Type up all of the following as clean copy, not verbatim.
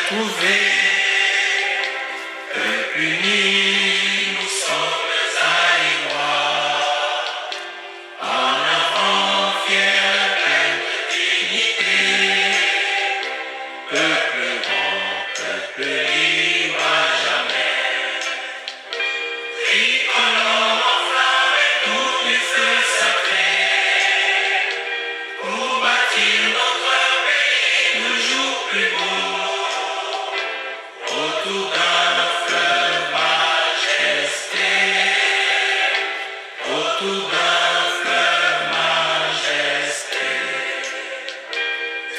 retrouver. Peuple uni, nous sommes aïmois. En avant, fier, plein de dignité. Peuple grand, peuple libre à jamais. Tricolore enflammé, tout du feu sacré. Pour bâtir notre pays toujours plus beau. Autour d'un fleuve majesté. Autour d'un fleuve majesté.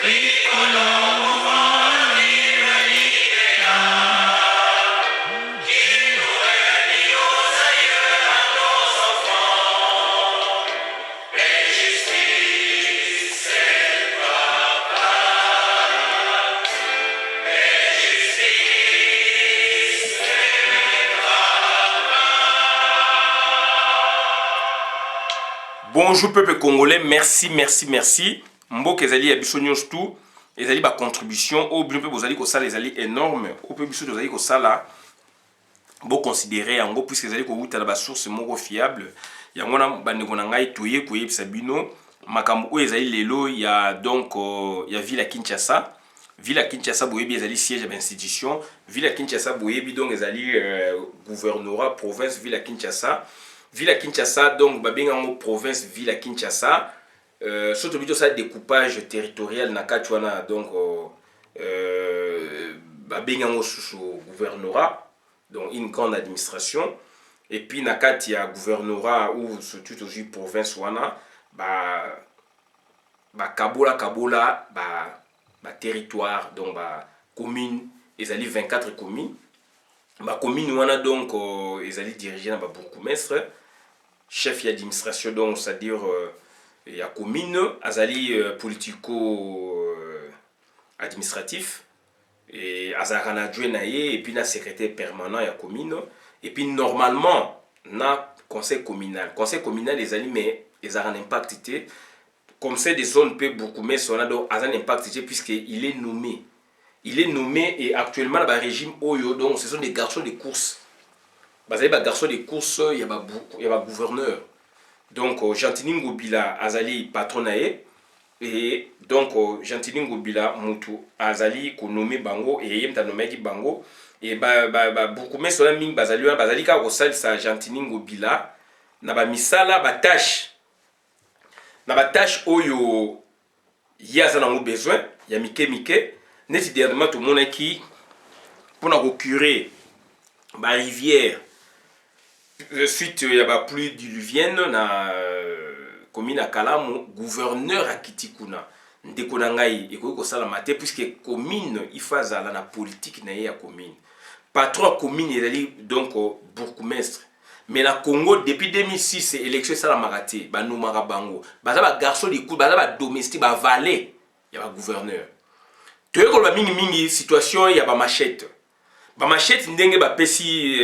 Tricolore au vent, libre l'idéal. Qui nous réunit aux aïeux, à nos enfants. Et justice et papa. Et justice et papa. Bonjour peuple congolais, merci, merci, merci. Mboka ezali ya biso nyonso tout, ezali ba contribution au bien peuple bozali ko sala ezali énorme. Au peuple biso tozali ko sala bo considérer yango puisque ezali ko wuta na ba source moko fiable. Yango na bandeko na ngai toye ko yebisa bino makambo oyo ezali lelo ya donc ya ville ya Kinshasa. Ville ya Kinshasa boyebi ezali siège ya institution. Ville ya Kinshasa boyebi donc ezali gouvernorat province ville ya Kinshasa. Ville à Kinshasa, donc, babengango province, ville à Kinshasa. Surtout, plutôt ça, découpage territorial, nakatuana, donc, babengango sous gouvernorat, donc, une grande administration. Et puis, nakati ya gouvernorat, ou surtout aussi province, wana, kabola, territoire, donc, commune, ils allaient 24 communes. Commune, wana, donc, ils allaient diriger dans bourgmestre. Chef d'administration, donc c'est-à-dire il y a commune, azali politico-administratif, et azarana adjoint et puis na secrétaire permanent ya commune, et puis normalement na conseil communal. Conseil communal les ali mais ils ont un impact comme c'est des zones peu beaucoup mais on a donc un impact puisque il est nommé. Il est nommé et actuellement dans le régime Oyo, donc ce sont des garçons de course. Bazali ba garçon de course, il y a ba gouverneur. Donc Gentini Ngobila azali patronae et donc Gentini Ngobila mutu azali ko nommé bango et yemta nommé ki bango et beaucoup mais cela ming bazali ka ko salisa Gentini Ngobila na ba misala ba tâche oyo yaza na mo besoin ya mike neti dernièrement tout monde qui pour na procurer ba rivière suite il y a pluie diluvienne na commune à Kalamu gouverneur à Kitikuna ndeko na ngai ekoki kosala mate puisque commune ifaza la na politique na ya commune patron commune ezali donc bourgmestre mais na Congo depuis 2006 élection ça la maraté ba nomaka bango baza ba garçon de coup baza ba domestique ba valet ya ba gouverneur toyeko ba mingi situation ya ba machette. Ba machette ndenge ba pesi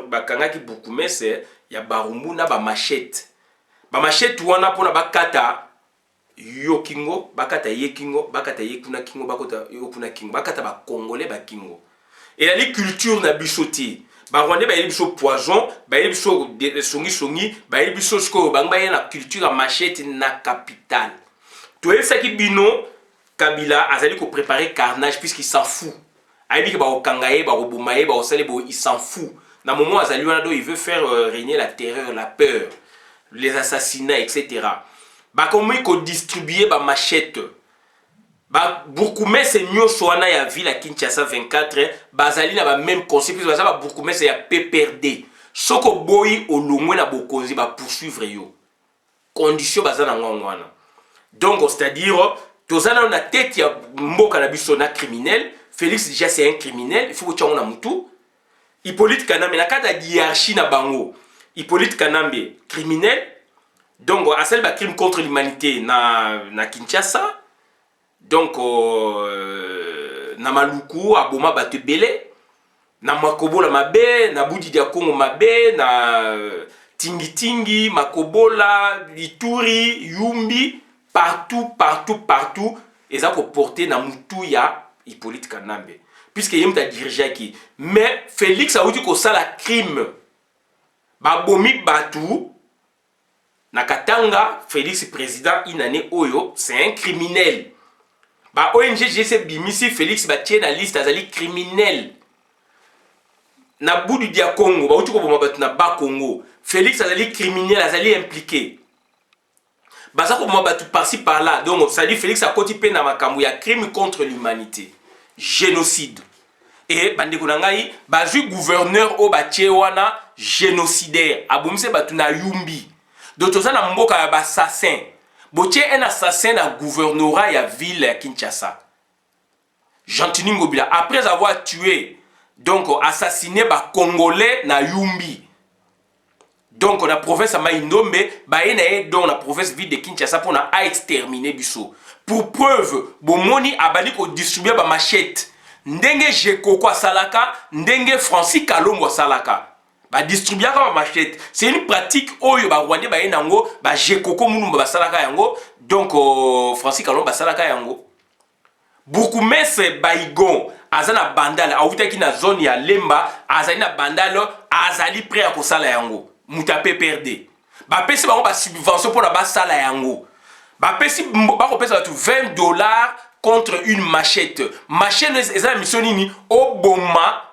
ba kangaki bourgmestre ya barumbu na ba machette. Ba machette wana pona bakata yokingo, bakata yekingo, bakata yekuna kingo, bakota yokuna kingo, bakata ba congolais ba kingo. Et la culture na bisoti. Ba rwandais ba yebiso poison, ba yebiso songi, ba yebiso sko bangba na culture ya machette na capitale. Toyesa ki bino Kabila azali ko préparer carnage puisqu'il s'en fout. Il s'en fout. Dans le moment où il veut faire régner la terreur, la peur, les assassinats, etc. Comment il distribue ma machette. Bourgmestre c'est mieux soit na ya ville à Kinshasa 24. Bazali na même concept. Bourgmestre c'est ya PPRD. Soko boy au longwe na bokonzi ba poursuivre yo. Condition bazana ngwana. Donc c'est-à-dire tozana na tête ya mboka na biso na criminel. Félix déjà c'est un criminel, il faut que tu aies un moutou. Hippolyte Kanambe, na kata hiérarchie na bango. Hippolyte Kanambe, criminel. Donc, à celle crime contre l'humanité na Kinshasa. Donc, na Maluku, à Boma Batebele. Na Makobola Mabe, na Boudi Diakongo Mabe, na Tingi, Makobola, Ituri, Yumbi. Partout. Et ça pour porter na moutou ya Hippolyte Kanambe puisque yem ta dirigé qui mais Félix a dit que ça la crime ba bomi batu na Katanga. Félix président une année oyo c'est un criminel. Ba ONG GC bimisi Félix ba tient na liste azali criminel na bout du Congo ba uti ko boma batu na ba Congo. Félix azali criminel azali impliqué baza ko boma batu par-ci par-là. Donc ça dit Félix a koti na makambo ya crime contre l'humanité, génocide. Et bandeko na ngai bazui gouverneur o batie wana génocidaire abomise batu na yumbi. Donc toza na mboka ya assassin. Botie un assassin na gouvernorat ya ville ya Kinshasa. Jean-Tini Ngobila après avoir tué donc assassiné ba congolais na yumbi. Donc on a province à Maindombe, donc la province ville de Kinshasa pour a exterminer biso. Pour preuve, bomoni abali ko distribuer ba machette. Ndenge Jeko kwa salaka, ndenge Francis Kalongo salaka. Ba distribuer ba machette. C'est une pratique oyo ba rwandais ba yenango, ba Jeko ko munumba ba salaka yango. Donc Francis Kalongo ba salaka yango. Bourgmestre Baigon azana bandale, awutaki na zone ya Lemba, azali na bandale, azali prêt à kosala yango. Mutape perdé. Ba pesi ba ba subvention pour la ba sala yango. Ba pesi ba ko pesa $20 contre une machette. Machette est la mission nini oboma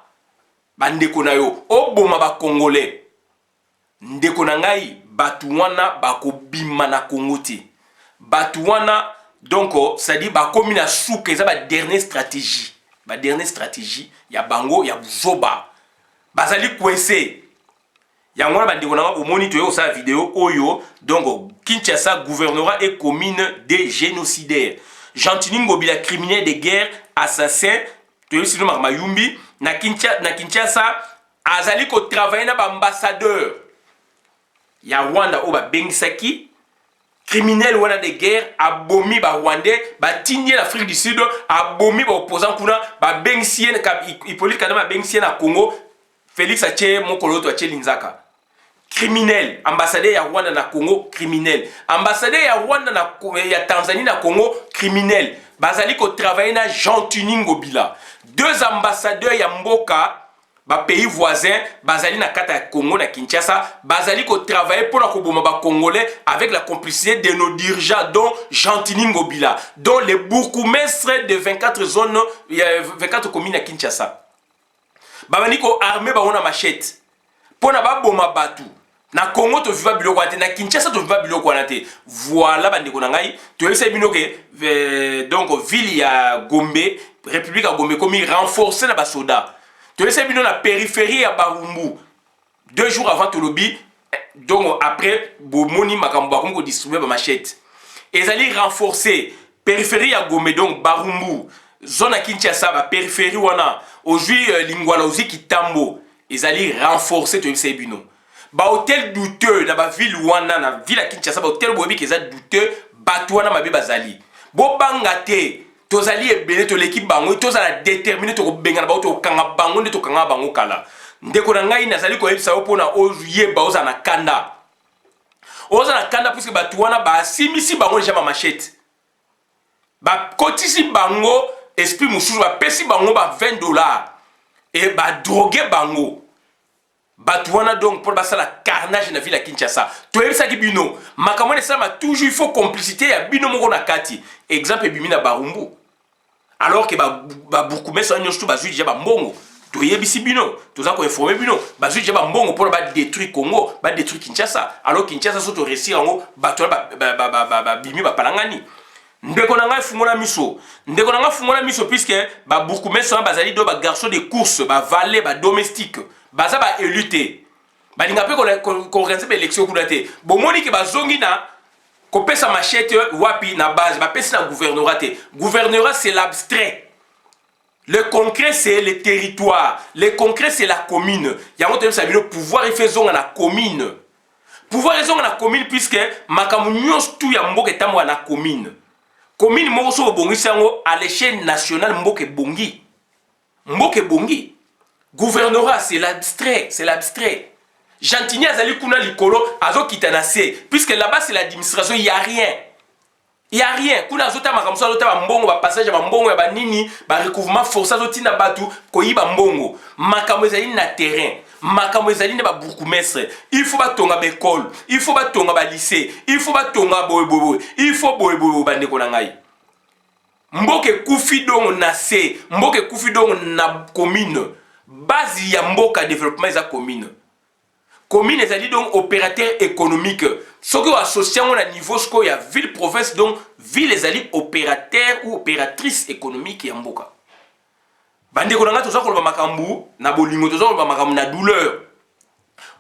bandeko na yo, oboma ba congolais. Ndeko na ngai batu wana ba ko bima na Congo te. Batu wana donc ça dit ba komi na souka eza ba dernière stratégie. Ba dernière stratégie ya bango ya buzoba. Bazali coincé. Yangwana bandeko nanga omoni toyo sa vidéo oyo donc Kinshasa gouvernorat et commune des génocidaires. Jean-Tini Ngobila criminel de guerre assassin toyo sino Mayumbi na Kinshasa azali ko travailler na ba ambassadeur ya Rwanda o ba bengisaki criminel wana de guerre abomi ba Rwandais ba tinye l'Afrique du Sud abomi ba opposant kuna ba bengisien Hippolyte Kanambe bengisien na Congo. Félix Ache mokolo to Ache Linzaka criminel. Ambassadeur ya Rwanda na Congo criminel. Ambassadeur ya Rwanda na ya Tanzanie na Congo criminel. Bazali ko travailler na Jean-Tini Ngobila. Deux ambassadeurs ya mboka ba pays voisins bazali na kata ya Congo na Kinshasa bazali ko travailler pour na koboma ba congolais avec la complicité de nos dirigeants dont Jean-Tini Ngobila, dont les bourgmestres de 24 zones 24 communes à Kinshasa. Babani ko armé ba ona machette pour na ba boma batu. Na Congo to viva biloko ate, na Kinshasa to viva biloko ate. Voilà bandeko na ngai to yesa bino ke donc ville ya Gombe, République ya Gombe komi renforcer na ba soda. To yesa bino na périphérie ya Barumbu. 2 jours avant Tolobi donc après bomoni makambo ko distribuer ba machette. Ezali renforcer périphérie ya Gombe donc Barumbu, zone ya Kinshasa ba périphérie wana aujourd'hui Lingwala aussi Kitambo. Ezali renforcer to yesa bino. Ba hôtel douteux na ba ville wana na ville ya Kinshasa ba hôtel bobi keza douteux batu wana mabe bazali bo bangate tozali ebele to l'équipe bango tozala déterminé to benga na ba to kanga bango nde to kanga bango kala ndeko na ngai nazali ko yebisa opona oyeba oza na kanda puisque batu wana ba simisi bango déjà ma machette ba kotisi bango esprit mususu ba pesi bango ba $20 et ba droguer bango. Batouana donc pour passer la carnage na ville à Kinshasa. Tu as vu ça qui bino. Makamone ça m'a toujours il faut complicité ya bino moko na kati. Exemple bimina Barumbu. Alors que ba beaucoup mais ça nyonso ba déjà ba mbongo. Tu yebisi bino. Tu za ko informer bino. Ba déjà ba mbongo pour ba détruire Congo, ba détruire Kinshasa. Alors Kinshasa so to réussir ngo batouana ba bimi ba palangani. Ndeko na nga fungola miso puisque ba beaucoup mais ça bazali do ba garçon de course, ba valet, ba domestique. Baza ba éluté balinga pe ko organiser ba élection kunate bomoni ke bazongi na ko pesa machette wapi na base ba pesa na gouvernorat c'est l'abstrait, le concret c'est le territoire, le concret c'est la commune yango to sa bino pouvoir efezonga na commune puisque makambo nyonso tu ya mboka etambo na commune moko so bongisi yango à l'échelle nationale mboka bongi. Gouvernorat, c'est l'abstrait. Jean-Tini Azali Kuna Likolo, Azo Kitanase, puisque là-bas c'est l'administration, il n'y a rien. Il y a rien. Kuna zota makamso zota ba mbongo ba passage ba mbongo ya ba nini ba recouvrement forçé zoti na batu ko yiba mbongo. Makambo ezali na terrain. Makambo ezali na ba bourgmestre. Il faut ba tonga ba école, il faut ba tonga ba lycée, il faut ba tonga boy. Il faut boy ba ndeko na ngai. Mboke kufi dongo na se, mboke kufi dongo na commune. Base ya mboka développement eza commune. Commune ezali donc opérateur économique. Ce qui est associé à niveau il y a ville province donc ville ezali opérateur ou opératrice économique ya mboka. Bande ko nanga toza ko ba makambu na bolingo toza ko ba makambu na douleur.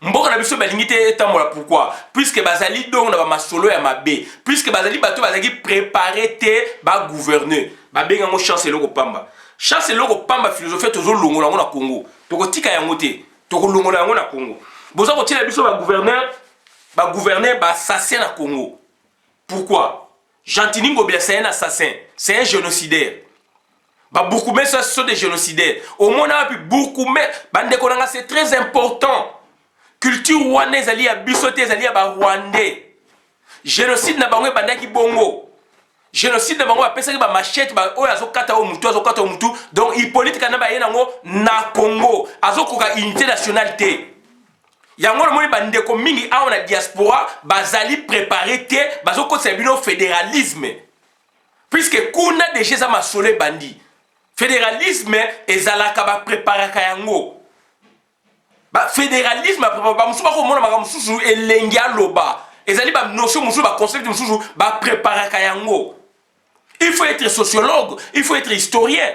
Mboka na biso balingi te etambola pourquoi? Puisque bazali donc na ba masolo ya mabe, puisque bazali bato bazali préparer te ba gouverner. Ba benga ngo chance eloko pamba. Chance eloko pamba philosophie tozo longola ngo na Congo. Toko tika yango te. Toko longola yango na Congo. Boza ko tia biso ba gouverner ba assassin na Congo. Pourquoi? Jean-Tini Ngobila c'est un assassin, c'est un génocidaire. Ba Bourkoumé ce sont des génocidaires. Au monde a pu Bourkoumé, bande konanga c'est très important. Culture rwandaise ali ya bisote ali ya ba rwandais. Génocide na bango bandaki bongo. Génocide na bango ba pesa ba machette ba oyo azokata o mutu. Donc Hippolyte Kanamba yena ngo na Congo. Azokoka unité nationalité. Yango moni bandeko mingi a na diaspora bazali préparé te bazoko sebino fédéralisme. Puisque kuna déjà za masole bandi. Fédéralisme ezalaka ba préparaka yango. Ba fédéralisme ba musuba ko mona maka mususu elengi aloba. Ezali ba notion mususu ba concept mususu ba préparaka yango. Il faut être sociologue, il faut être historien.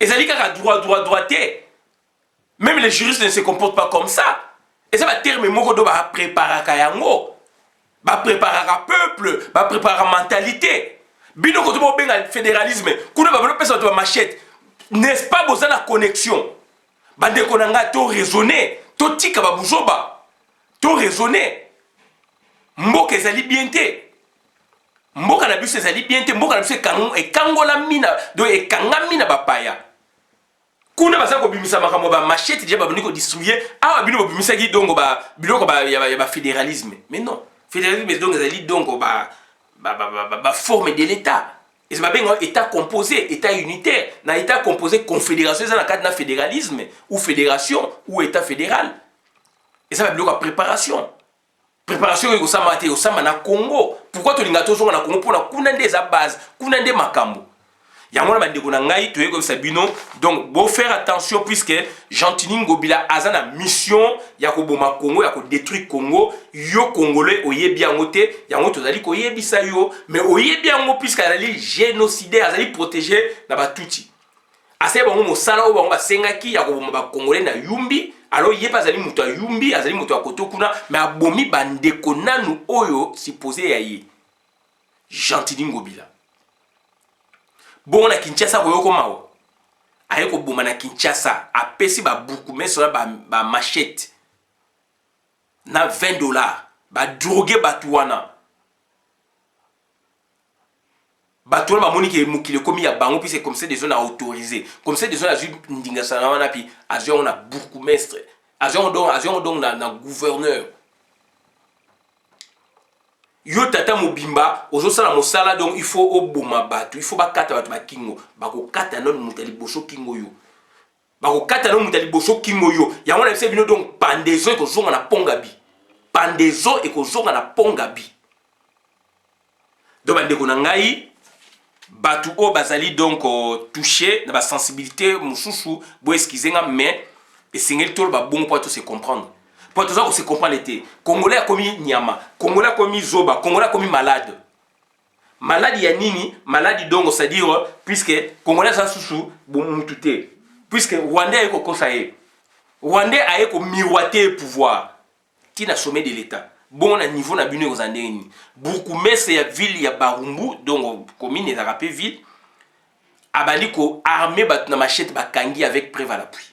Ezali kaka droité. Même les juristes ne se comportent pas comme ça. Et ça va terme moko do ba préparaka yango. Ba préparaka peuple, ba préparaka mentalité. Bino ko to benga fédéralisme, kuna ba pesa to machette. N'est-ce pas besoin la connexion? Bande konanga to raisonner, to tika ba buzoba. To raisonner. Mboka ezali bien te. Mboka na biso ezali bien te, mboka na biso kangola mina, do ekanga mina ba paya. Kuna basa ko bimisa makambo ba machette déjà ba boniko distribuer awa bino bo bimisa ki dongo ba biloko ba ya ba fédéralisme. Mais non, fédéralisme donc ezali donc ba forme de l'état. Et c'est pas bien état composé, état unitaire, na état composé confédération ça na cadre na fédéralisme ou fédération ou état fédéral. Et ça va biloko préparation. Préparation ko samate au sama na Congo. Pourquoi to linga to na Congo pour na kuna nde za base, kuna nde makambo. Yamona bandeko na ngai to yeko sabino donc bon faire attention puisque Jean-Tini Ngobila azana mission ya ko boma Congo ya ko détruire Congo yo congolais oyebi yango te yango tozali ko yebisa yo mais oyebi yango puisque azali génocidaire azali protéger na batuti ase bango mosala o bango basengaki ya ko boma ba congolais na yumbi alors yepa azali muto ya yumbi azali muto ya kotokuna mais abomi bandeko nanu oyo supposé ya ye Jean-Tini Ngobila. Bon na Kinshasa koyoko mawo. Ayeko boma na Kinshasa apesi ba Bourkoumé sur ba machette. Na $20 ba droguer batuana. Batuana ba moni ke mukile komi ya bango puis c'est comme ça des zones autorisées. Comme ça des zones azu ndinga sana wana puis azu on a bourgmestre. Azu on donc na gouverneur. Yo tata mobimba ozosala mosala donc il faut oboma batu il faut bakata batu bakingo bakokata non mutali boso kingo yo bakokata non mutali boso kingo yo yango na bise bino donc pandezo ekozonga na pongabi pandezo ekozonga na pongabi donc bandeko na ngai batu o bazali donc touché na ba sensibilité mususu bo excusenga mais esengeli tolo ba bongo pour tout se comprendre. Pour tout ça, on se comprend l'été. Congolais a commis Nyama, Congolais a commis Zoba, Congolais a commis malade. Malade ya nini, malade donc c'est-à-dire puisque Congolais a sous bon touté. Puisque Rwandais a éco conseillé. Rwandais a éco miroiter pouvoir. Qui n'a sommet de l'état. Bon à niveau na bino aux andeni. Bourkoumé c'est la ville ya Barumbu donc commune et rapé ville. Abaliko armé bat na machette bakangi avec preuve à l'appui.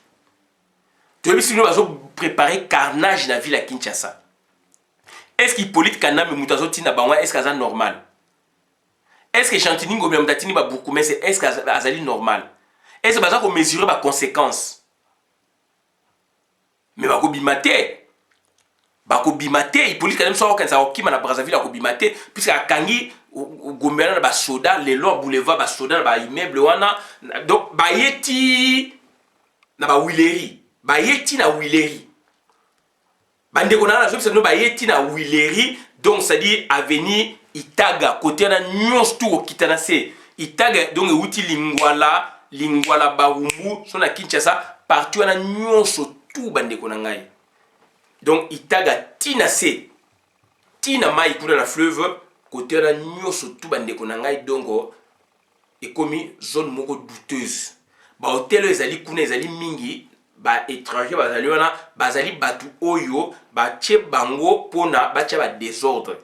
Tu as vu si nous avons préparé carnage dans la ville à Kinshasa. Est-ce qu'Hippolyte Kanamba et Moutazo Tina Bawa, est-ce que c'est normal? Est-ce que Jean-Tini Ngobila Mtatini Babourkoumé, est-ce que c'est normal? Est-ce que vous mesurez les conséquences? Mais vous avez bakobima te Hippolyte Kagame so akokanisa kokima na Brazzaville akobima te puisque akangi gombela na basoda lelo ya boulevard basoda na baimmeuble wana donc bayeti na bawileri bayeti na wileri bandeko na nazobisa bino bayeti na wileri donc c'est-à-dire avenir Itaga côté na nyonso tu okita na se Itaga donc euti lingwala barumbu so na Kinshasa partout wana nyonso tu bandeko na ngai donc Itaga tina se tina mai kuna na fleuve côté na nyonso tu bandeko na ngai donc ekomi zone moko douteuse ba hotel ezali kuna ezali mingi ba étranger bazali wana bazali batu oyo ba tie bango pona ba tia ba désordre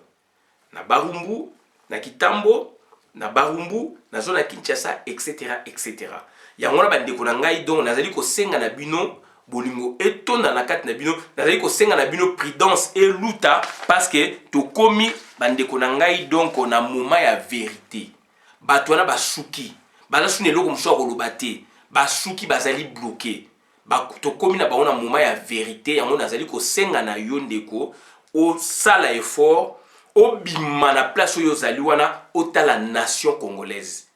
na Barumbu na Kitambo na Barumbu na zone ya Kinshasa etc etc yango na bandeko na ngai donc nazali ko senga na bino bolingo etonda na kati na bino nazali ko senga na bino prudence et luta parce que tokomi bandeko na ngai donc na moment ya vérité bato wana basuki bazasuni eloko mosusu akoloba te basuki bazali bloqué tokomi na bango na moment ya vérité yango nazali kosenga na yo ndeko osala effort obima na place oyo ozali wana otala nation congolaise.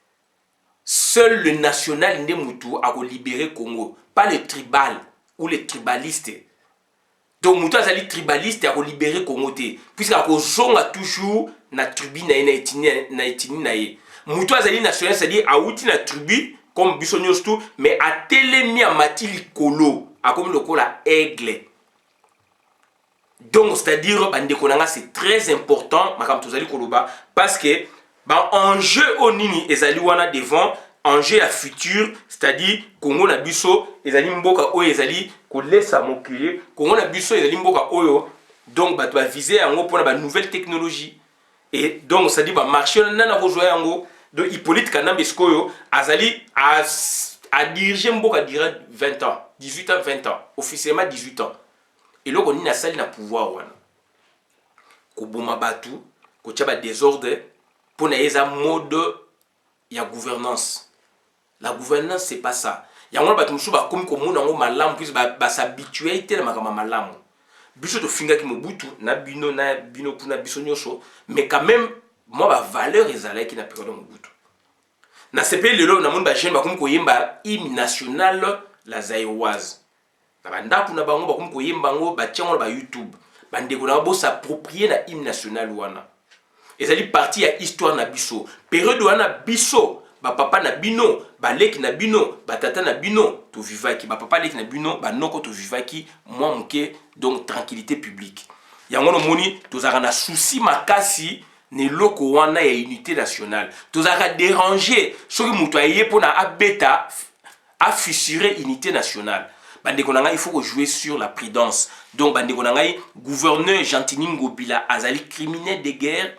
Seul le national nde mutu akolibérer Congo, pas le tribal ou les tribalistes. Donc mutu azali tribaliste akolibérer Congo te puisque akozonga toujours na tribu na etini na ye. Mutu azali national c'est-à-dire auti na tribu comme biso nyonso tout mais atelemi amati likolo akomi lokola aigle. Donc c'est-à-dire bandeko nanga c'est très important makam tozali koloba parce que ba enjeu onini ezali wana devant enjeu ya futur c'est-à-dire Congo na biso ezali mboka oyo ezali kolesa mokili Congo na biso ezali mboka oyo donc bato ba viser yango pona ba nouvelle technologie et donc c'est-à-dire ba marché na rejoindre yango. Donc Hippolyte Kagame Eskoyo azali a dirigé mboka durant 20 ans, 18 ans, 20 ans, officiellement 18 ans. Et là on a sali na pouvoir wana. Ko boma batu, ko tchaba désordre pour na yeza mode ya gouvernance. La gouvernance c'est pas ça. Yango batu musu ba komi ko mona ngo malamu puis ba s'habituer te na makama malamu. Biso to finga ki mobutu na bino kuna biso nyosho mais quand même moi ba valeur ezala ki na période mobutu. Na CP lelo na monde ba jeune ba komi ko yemba hymne national la zaïroise. Na banda kuna bango ba komi ko yemba ngo ba tiango ba YouTube. Bandeko na bo s'approprier na hymne national wana. Ezali partie ya histoire na biso. Période wana biso ba papa na bino, ba leki na bino, ba tata na bino to vivaki, ba papa leki na bino, ba noko to vivaki, moi muke donc tranquillité publique. Yango no moni tozaka na souci makasi ne loko wana ya unité nationale. Tozaka déranger soki muto aye pona abeta a fissurer unité nationale. Bandeko nanga il faut jouer sur la prudence. Donc bandeko nanga gouverneur Gentini Ngobila azali criminel de guerre.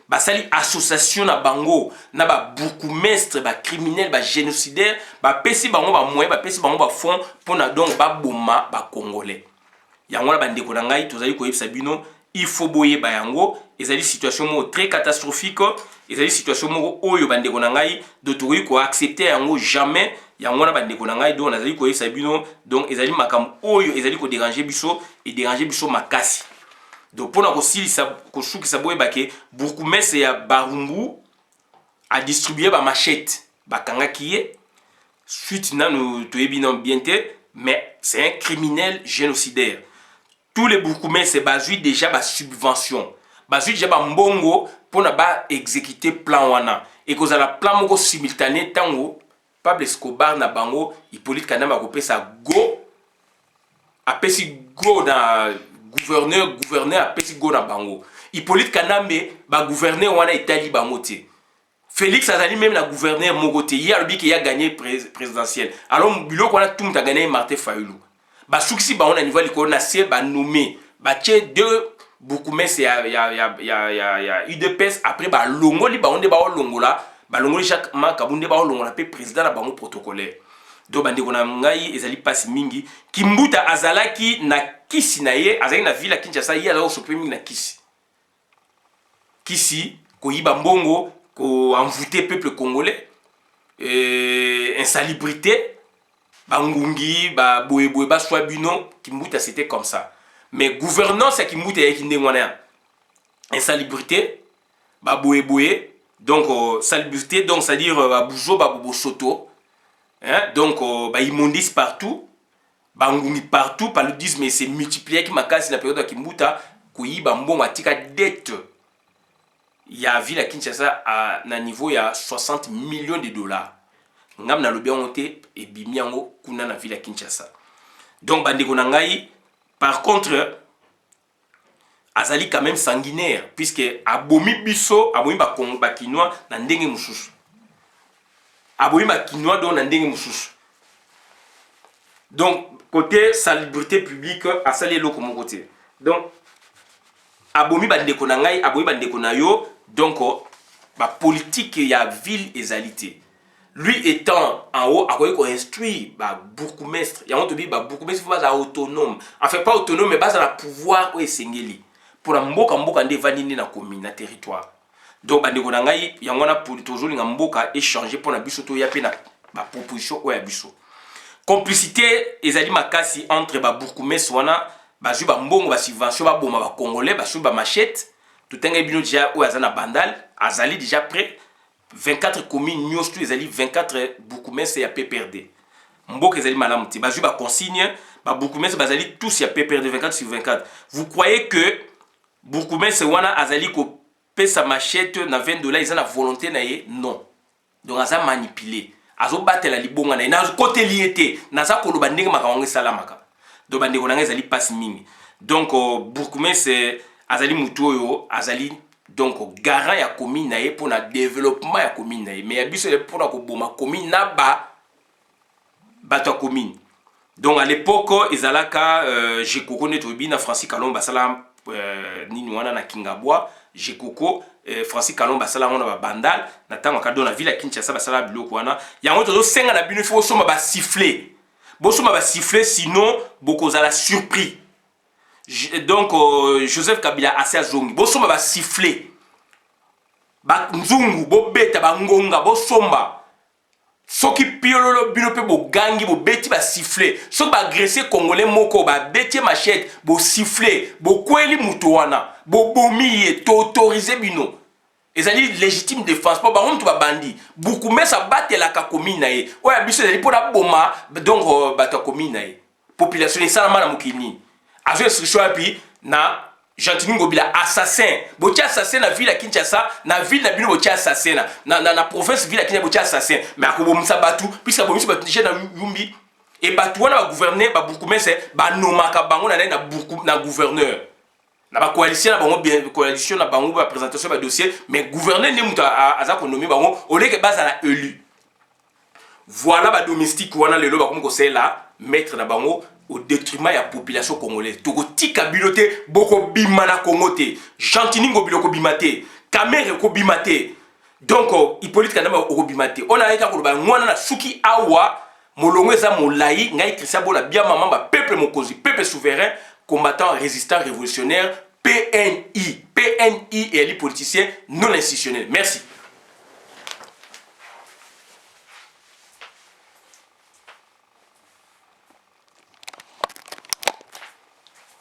Basali association na bango na ba bourgmestre ba criminel ba génocidaire ba pesi bango ba moyen ba pesi bango ba fond pona donc ba boma ba congolais. Yango na bandeko na ngai tozali ko yebisa bino il faut boyer ba yango ezali situation mo très catastrophique ezali situation mo oyo bandeko na ngai dotori ko accepter yango jamais yango na bandeko na ngai donc nazali ko yebisa bino donc ezali makam oyo ezali ko déranger biso et déranger biso makasi. Donc pour nous boye bake bourgmestre ya Barumbu a distribué ba machette bakanga kiye suite na nous toyebi non bien te mais c'est un criminel génocidaire. Tous les bourgmestres bazui déjà ba subvention bazui déjà ba mbongo pour na ba exécuter plan wana et cause la plan moko simultané tango Pablo Escobar na bango Hippolyte Kagame akopesa go apesi go na gouverneur a pesi go na bango. Hippolyte Kagame ba gouverneur wana etali bango te. Félix azali même na gouverneur mogote hier lobi ki a gagné présidentiel. Alors biloko wana tout muta gagné Martin Fayulu. Ba suksi ba on a niveau likolo na se ba nommé ba tie deux bourgmestre ya UDPS après ba longoli ba onde ba longola ba longoli chaque makabunde ba longola pe président na bango protocolaire. Do bandeko na ngai ezali pasi mingi Kimbuta azalaki na kisi na ye azali na ville Kinshasa ye azali osope mingi na kisi koyiba mbongo ko envoûter peuple congolais insalubrité bangungi ba boyeboye ba swabino Kimbuta c'était comme ça mais gouvernance ya kimbuta ya kindenge wana insalubrité ba boye donc salubrité donc c'est à dire ba bujo ba bosoto hein donc ba immondice partout ba ngungi partout paludisme c'est multiplié qui makasi na période ya kimbuta kuyiba mbongo atika dette ya ville à Kinshasa na niveau ya 60 millions de dollars ngam na lobi onté et bimiango kuna na ville à Kinshasa. Donc bandeko na ngai par contre azali quand même sanguinaire puisque abomi biso abomi ba Congo ba kinois na ndenge mususu abomi ba kinois do na ndenge mususu. Donc côté salubrité publique asali eloko mon côté. Donc abomi bandeko na ngai abomi bandeko na yo donc ba politique ya ville ezalité. Lui étant en haut, à quoi il instruit, bourgmestre. Il y a un bourgmestre qui est autonome. Enfin, pas autonome, mais base à la pouvoir ou esengeli. Pour la mboka mboka nde vanini na commune, na territoire. Donc, bandeko na ngai, il y a un pour toujours nga mboka échanger pour na biso to yape na ba proposition ou ya biso. Complicité ezali makasi entre ba bourgmestre wana, ba ju ba mbongo ba subvention ba boma ba congolais, ba su ba machette. Tout un bino déjà ou azana bandal, azali déjà prêt. 24 communes nyos tu ezali 24 bourgmestre ya PPRD. Mboka ezali malamu ti bazu ba consigne ba bourgmestre bazali tous ya PPRD 24 sur 24. Vous croyez que bourgmestre wana azali ko pesa machette na $20 ils ont la volonté na ye? Non. Donc aza manipulé. Azo batela libonga na na côté liété naza koloba ndenge makambo salamaka. Donc bandeko na ezali passe mingi. Donc bourgmestre azali mutu oyo azali donc garant ya commune na ye pour na développement ya commune na ye mais ya biso pour na ko boma commune na bato commune. Donc à l'époque ezalaka Jekoko netobi na Francis Kalomba sala nini wana na Kingabwa Jekoko Francis Kalomba sala wana ba bandal na tango ka do na ville ya Kinshasa basala biloko wana yango tozo senga na bino fo soma ba siffler sinon bokozala surpris. Donc Joseph Kabila assez azongi bosomba ba siffler ba nzungu bo beta ba ngonga bosomba soki piololo bino pe bo gangi bo beti ba siffler soki ba agresser congolais moko ba beti machette bo siffler bo kweli muto wana bo bomiye to autoriser bino ezali légitime défense po ba hontu ba bandi beaucoup mais ça batela ka commune na ye oya biso ezali po na boma donc ba ta commune na ye population esalama na mokini. Azo instruction puis na Gentini Ngobila assassin. Botia assassin na ville à Kinshasa, na ville na bino botia assassin na province ville à Kinshasa botia assassin. Mais akobomisa batu puisque bomisa batu déjà na Yumbi et batu wana ba gouverner ba bourgmestre ba nomaka bango na gouverneur. Na ba coalition na bango bien coalition na bango ba présentation ba dossier mais gouverneur ne muta aza ko nommer bango au lieu que base na élu. Voilà ba domestique wana lelo ba comme ko c'est là mettre na bango au détriment de la population congolaise. Toko tika bilote boko bimana kongote. Gentini ngobilo ko bimate. Kamere ko bimate. Donc Hippolyte Kanama ko bimate. On a eka ko ba ngwana na suki awa molongo eza molai ngai Christian Bola bien maman ba peuple mokozi, peuple souverain, combattant résistant révolutionnaire PNI et les politiciens non institutionnels. Merci.